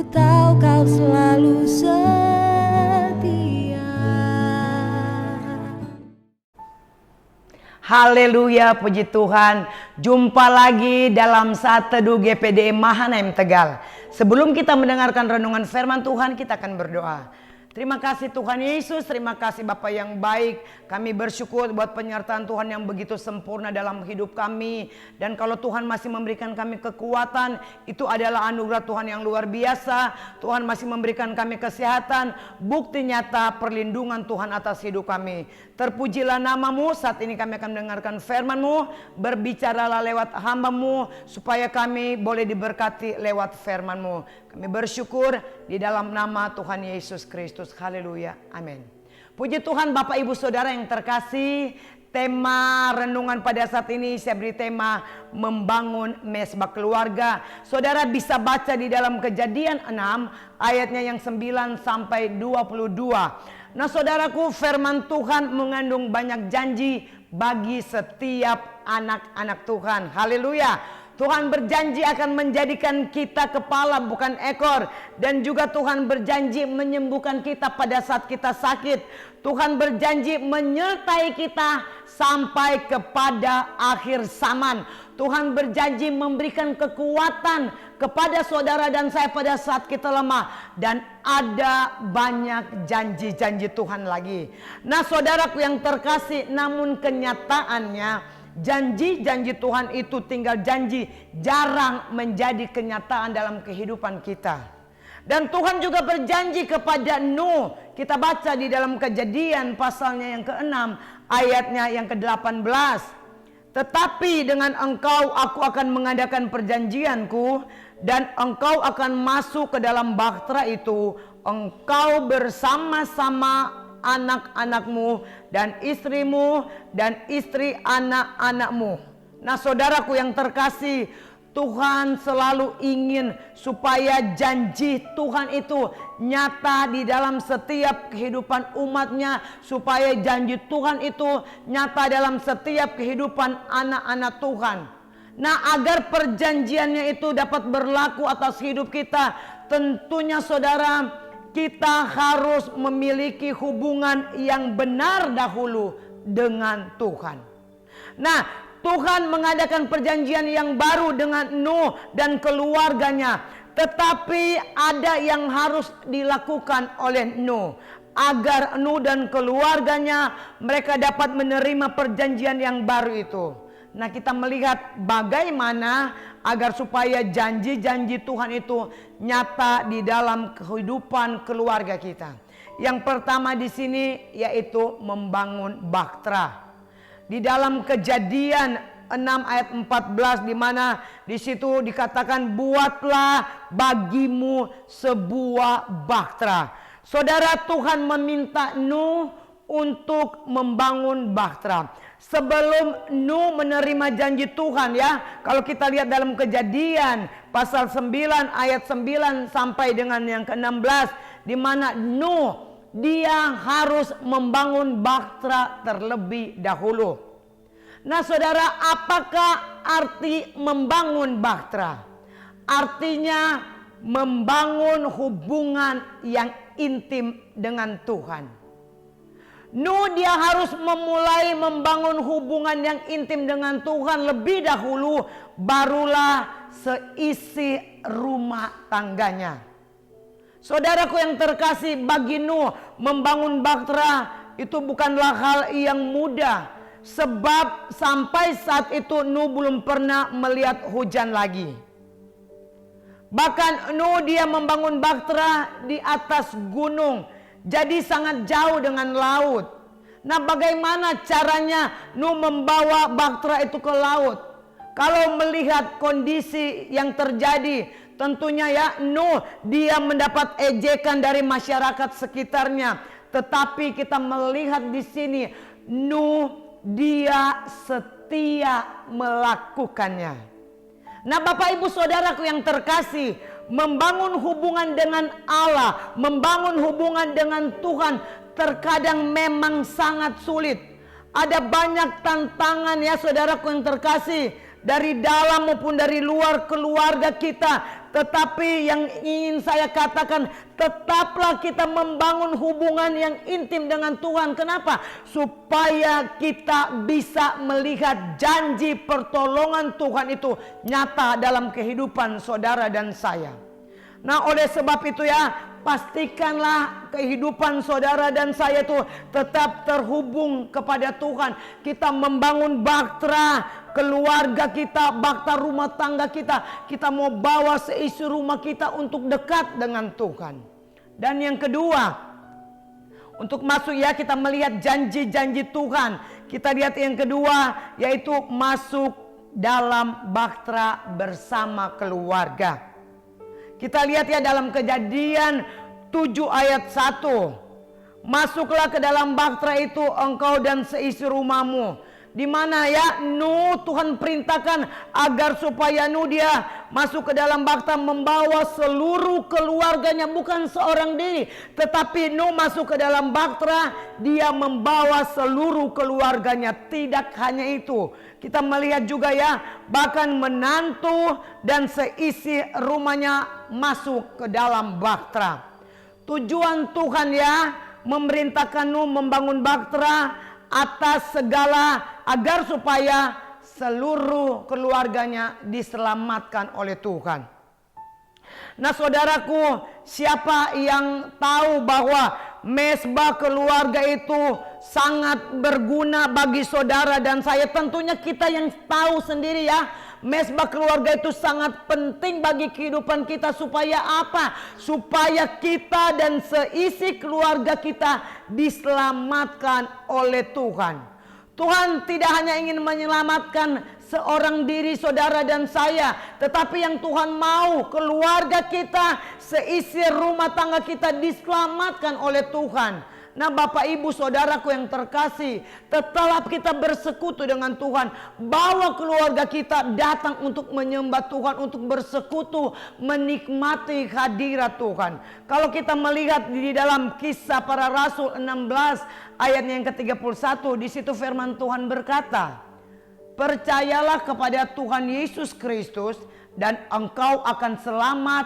tahu kau selalu setia. Haleluya, puji Tuhan. Jumpa lagi dalam Saat Teduh GPDM Mahanaim Tegal. Sebelum kita mendengarkan renungan firman Tuhan, kita akan berdoa. Terima kasih Tuhan Yesus, terima kasih Bapa yang baik. Kami bersyukur buat penyertaan Tuhan yang begitu sempurna dalam hidup kami. Dan kalau Tuhan masih memberikan kami kekuatan, itu adalah anugerah Tuhan yang luar biasa. Tuhan masih memberikan kami kesehatan, bukti nyata perlindungan Tuhan atas hidup kami. Terpujilah namamu, saat ini kami akan mendengarkan firman-Mu. Berbicaralah lewat hamba-Mu, supaya kami boleh diberkati lewat firman-Mu. Kami bersyukur di dalam nama Tuhan Yesus Kristus. Haleluya, amin. Puji Tuhan Bapak Ibu Saudara yang terkasih. Tema renungan pada saat ini saya beri tema membangun mesbah keluarga. Saudara bisa baca di dalam Kejadian 6 ayatnya yang 9 sampai 22. Nah saudaraku, firman Tuhan mengandung banyak janji bagi setiap anak-anak Tuhan. Haleluya. Tuhan berjanji akan menjadikan kita kepala bukan ekor. Dan juga Tuhan berjanji menyembuhkan kita pada saat kita sakit. Tuhan berjanji menyertai kita sampai kepada akhir zaman. Tuhan berjanji memberikan kekuatan kepada saudara dan saya pada saat kita lemah. Dan ada banyak janji-janji Tuhan lagi. Nah saudaraku yang terkasih, namun kenyataannya janji-janji Tuhan itu tinggal janji, jarang menjadi kenyataan dalam kehidupan kita. Dan Tuhan juga berjanji kepada Nuh. Kita baca di dalam Kejadian pasalnya yang ke-6 ayatnya yang ke-18. Tetapi dengan engkau aku akan mengadakan perjanjianku, dan engkau akan masuk ke dalam bahtera itu, engkau bersama-sama anak-anakmu dan istrimu dan istri anak-anakmu. Nah saudaraku yang terkasih, Tuhan selalu ingin supaya janji Tuhan itu nyata di dalam setiap kehidupan umatnya. Supaya janji Tuhan itu nyata dalam setiap kehidupan anak-anak Tuhan. Nah agar perjanjiannya itu dapat berlaku atas hidup kita, tentunya saudara, kita harus memiliki hubungan yang benar dahulu dengan Tuhan. Nah, Tuhan mengadakan perjanjian yang baru dengan Nuh dan keluarganya. Tetapi ada yang harus dilakukan oleh Nuh, agar Nuh dan keluarganya mereka dapat menerima perjanjian yang baru itu. Nah kita melihat bagaimana agar supaya janji-janji Tuhan itu nyata di dalam kehidupan keluarga kita. Yang pertama di sini yaitu membangun bahtera. Di dalam Kejadian 6 ayat 14 di mana di situ dikatakan buatlah bagimu sebuah bahtera. Saudara, Tuhan meminta Nuh untuk membangun bahtera. Sebelum Nuh menerima janji Tuhan ya, kalau kita lihat dalam Kejadian pasal 9 ayat 9 sampai dengan yang ke-16, di mana Nuh dia harus membangun bahtera terlebih dahulu. Nah saudara, apakah arti membangun bahtera? Artinya membangun hubungan yang intim dengan Tuhan. Nuh dia harus memulai membangun hubungan yang intim dengan Tuhan lebih dahulu, barulah seisi rumah tangganya. Saudaraku yang terkasih, bagi Nuh membangun bahtera itu bukanlah hal yang mudah. Sebab sampai saat itu Nuh belum pernah melihat hujan lagi. Bahkan Nuh dia membangun bahtera di atas gunung, jadi sangat jauh dengan laut. Nah bagaimana caranya Nuh membawa bahtera itu ke laut? Kalau melihat kondisi yang terjadi, tentunya ya Nuh dia mendapat ejekan dari masyarakat sekitarnya. Tetapi kita melihat di sini Nuh dia setia melakukannya. Nah Bapak Ibu Saudaraku yang terkasih, membangun hubungan dengan Allah, membangun hubungan dengan Tuhan terkadang memang sangat sulit. Ada banyak tantangan ya saudaraku yang terkasih, dari dalam maupun dari luar keluarga kita. Tetapi yang ingin saya katakan, tetaplah kita membangun hubungan yang intim dengan Tuhan. Kenapa? Supaya kita bisa melihat janji pertolongan Tuhan itu nyata dalam kehidupan saudara dan saya. Nah, oleh sebab itu ya, pastikanlah kehidupan saudara dan saya itu tetap terhubung kepada Tuhan. Kita membangun bahtera keluarga kita, bahtera rumah tangga kita. Kita mau bawa seisi rumah kita untuk dekat dengan Tuhan. Dan yang kedua, untuk masuk ya, kita melihat janji-janji Tuhan. Kita lihat yang kedua, yaitu masuk dalam bahtera bersama keluarga. Kita lihat ya dalam Kejadian 7 ayat 1. Masuklah ke dalam bahtera itu engkau dan seisi rumahmu. Di mana ya Nuh, Tuhan perintahkan agar supaya Nuh dia masuk ke dalam bahtera membawa seluruh keluarganya, bukan seorang diri. Tetapi Nuh masuk ke dalam bahtera, dia membawa seluruh keluarganya. Tidak hanya itu, kita melihat juga ya, bahkan menantu dan seisi rumahnya masuk ke dalam bahtera. Tujuan Tuhan ya memerintahkan Nuh membangun bahtera atas segala, agar supaya seluruh keluarganya diselamatkan oleh Tuhan. Nah saudaraku, siapa yang tahu bahwa mesbah keluarga itu sangat berguna bagi saudara dan saya? Tentunya kita yang tahu sendiri ya, mesbah keluarga itu sangat penting bagi kehidupan kita. Supaya apa? Supaya kita dan seisi keluarga kita diselamatkan oleh Tuhan. Tuhan tidak hanya ingin menyelamatkan seorang diri saudara dan saya, tetapi yang Tuhan mau keluarga kita, seisi rumah tangga kita diselamatkan oleh Tuhan. Nah Bapak Ibu saudaraku yang terkasih, tetaplah kita bersekutu dengan Tuhan. Bawa keluarga kita datang untuk menyembah Tuhan, untuk bersekutu, menikmati hadirat Tuhan. Kalau kita melihat di dalam Kisah Para Rasul 16 ayat yang ke-31, di situ firman Tuhan berkata, percayalah kepada Tuhan Yesus Kristus dan engkau akan selamat,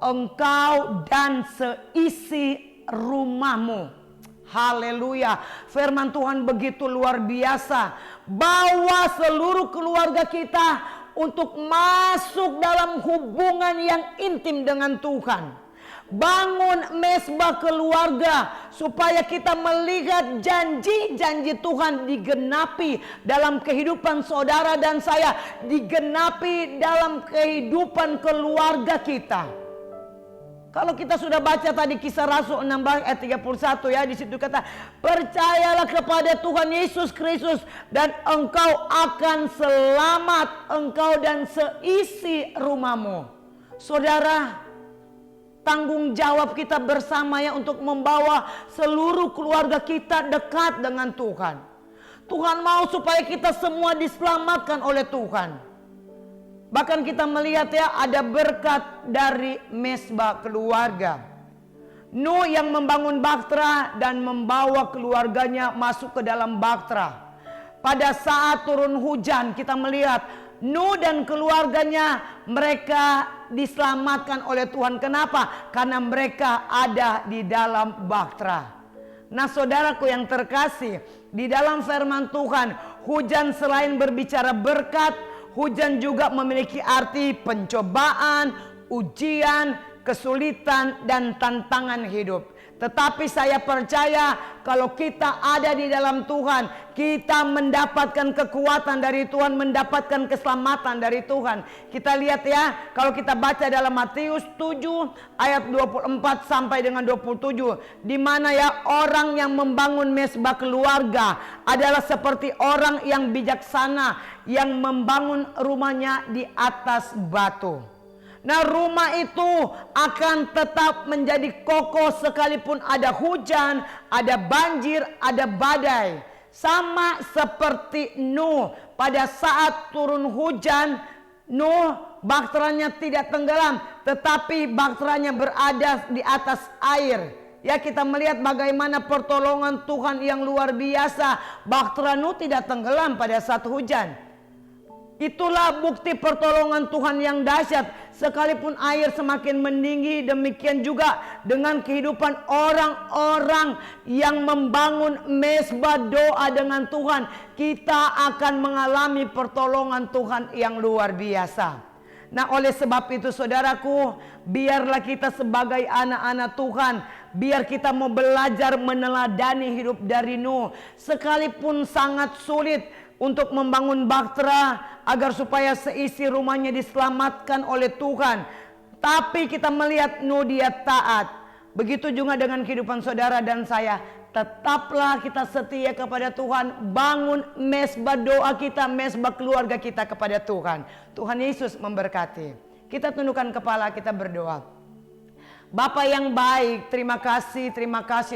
engkau dan seisi rumahmu. Haleluya, firman Tuhan begitu luar biasa. Bawa seluruh keluarga kita untuk masuk dalam hubungan yang intim dengan Tuhan. Bangun mesbah keluarga supaya kita melihat janji-janji Tuhan digenapi dalam kehidupan saudara dan saya, digenapi dalam kehidupan keluarga kita. Kalau kita sudah baca tadi Kisah Rasul 16 ayat 31 ya, di situ kata, percayalah kepada Tuhan Yesus Kristus dan engkau akan selamat, engkau dan seisi rumahmu. Saudara, tanggung jawab kita bersama ya untuk membawa seluruh keluarga kita dekat dengan Tuhan. Tuhan mau supaya kita semua diselamatkan oleh Tuhan. Bahkan kita melihat ya, ada berkat dari mesbah keluarga. Nuh yang membangun bahtera dan membawa keluarganya masuk ke dalam bahtera. Pada saat turun hujan kita melihat Nuh dan keluarganya mereka diselamatkan oleh Tuhan. Kenapa? Karena mereka ada di dalam bahtera. Nah saudaraku yang terkasih, di dalam firman Tuhan, hujan selain berbicara berkat, hujan juga memiliki arti pencobaan, ujian, kesulitan, dan tantangan hidup. Tetapi saya percaya kalau kita ada di dalam Tuhan, kita mendapatkan kekuatan dari Tuhan, mendapatkan keselamatan dari Tuhan. Kita lihat ya, kalau kita baca dalam Matius 7 ayat 24 sampai dengan 27, di mana ya orang yang membangun mesbah keluarga adalah seperti orang yang bijaksana yang membangun rumahnya di atas batu. Nah rumah itu akan tetap menjadi kokoh sekalipun ada hujan, ada banjir, ada badai. Sama seperti Nuh, pada saat turun hujan, Nuh bahteranya tidak tenggelam, tetapi bahteranya berada di atas air. Ya kita melihat bagaimana pertolongan Tuhan yang luar biasa. Bahtera Nuh tidak tenggelam pada saat hujan. Itulah bukti pertolongan Tuhan yang dahsyat. Sekalipun air semakin meninggi, demikian juga dengan kehidupan orang-orang yang membangun mezbah doa dengan Tuhan. Kita akan mengalami pertolongan Tuhan yang luar biasa. Nah, oleh sebab itu saudaraku, biarlah kita sebagai anak-anak Tuhan, biar kita mau belajar meneladani hidup dari Nuh. Sekalipun sangat sulit untuk membangun bahtera agar supaya seisi rumahnya diselamatkan oleh Tuhan, tapi kita melihat Nuh, dia taat. Begitu juga dengan kehidupan saudara dan saya. Tetaplah kita setia kepada Tuhan. Bangun mezbah doa kita, mezbah keluarga kita kepada Tuhan. Tuhan Yesus memberkati. Kita tundukkan kepala, kita berdoa. Bapa yang baik, terima kasih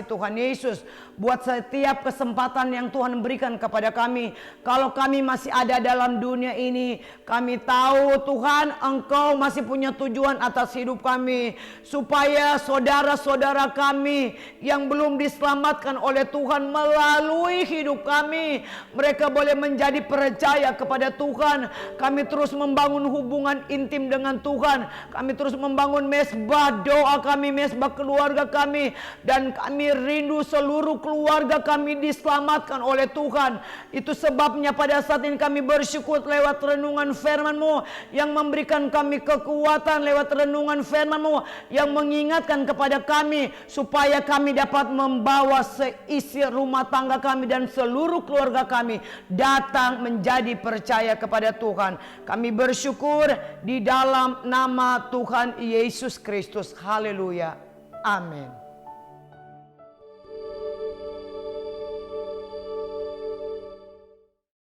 Tuhan Yesus buat setiap kesempatan yang Tuhan berikan kepada kami. Kalau kami masih ada dalam dunia ini, kami tahu Tuhan, Engkau masih punya tujuan atas hidup kami, supaya saudara-saudara kami yang belum diselamatkan oleh Tuhan melalui hidup kami, mereka boleh menjadi percaya kepada Tuhan. Kami terus membangun hubungan intim dengan Tuhan. Kami terus membangun mezbah doa kami, mezbah keluarga kami, dan kami rindu seluruh keluarga kami diselamatkan oleh Tuhan. Itu sebabnya pada saat ini kami bersyukur lewat renungan firman-Mu yang memberikan kami kekuatan, lewat renungan firman-Mu yang mengingatkan kepada kami supaya kami dapat membawa seisi rumah tangga kami dan seluruh keluarga kami datang menjadi percaya kepada Tuhan. Kami bersyukur di dalam nama Tuhan Yesus Kristus. Haleluya. Amin.